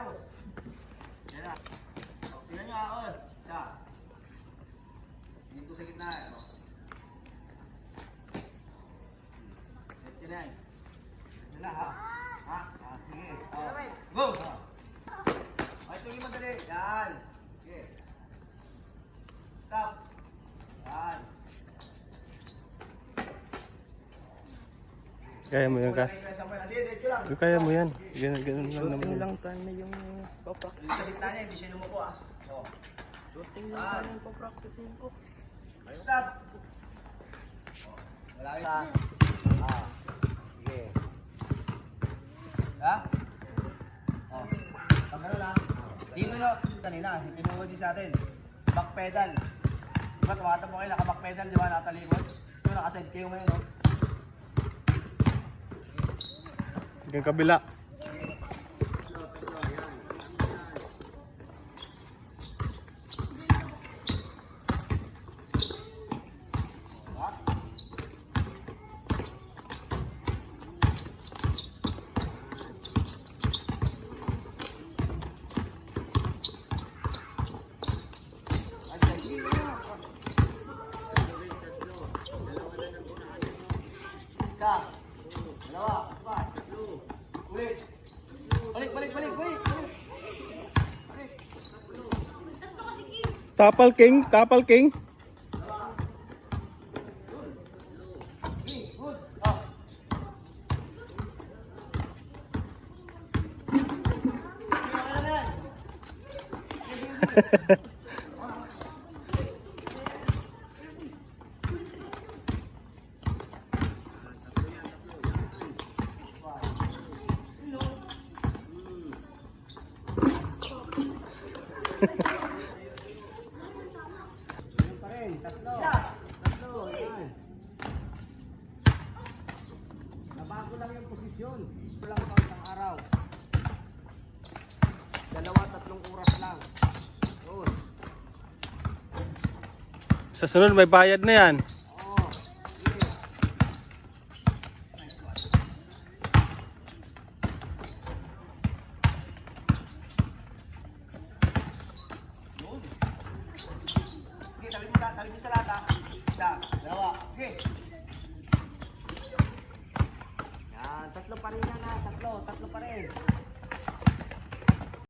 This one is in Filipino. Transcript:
tayo. Yan na. Tingnan nyo ako. Isa. Dito sa gitna. Ito na. Ito na ha. Ha? Sige. Go! Ay, ito yung madali. Yan. Sige. Stop. Yan. Kaya mo yan, Kas. Kaya mo yan. Ganun lang naman. Shooting lang sana yung papractice. Sa gitna niya, hindi siya lumuko ah. Oh. Shooting lang sana yung papracticein ko. Stop. Oh. Malapit. Sige. Ha? Oh. Pag ano lang. Dito na, kanina, tinungod din sa atin. Back pedal. Diba, tumatap mo kayo, naka-back pedal, di ba, nakatalikod? Ito, naka-side kayo ngayon, no? Hanggang kabila. Isa. Dalawa. Ulit. Balik. Tapal King. Good. Oh. Tatlo. Yan. Nabago lang yung posisyon. Ito lang pa isang araw. 2-3 oras lang. Yun. Sa sunod may bayad na yan. Oo. Sige. Nice one. Yun. Sige, tabi mo sa lata. Isa, dalawa. Sige. Yan, tatlo pa rin yan ha. Tatlo pa rin.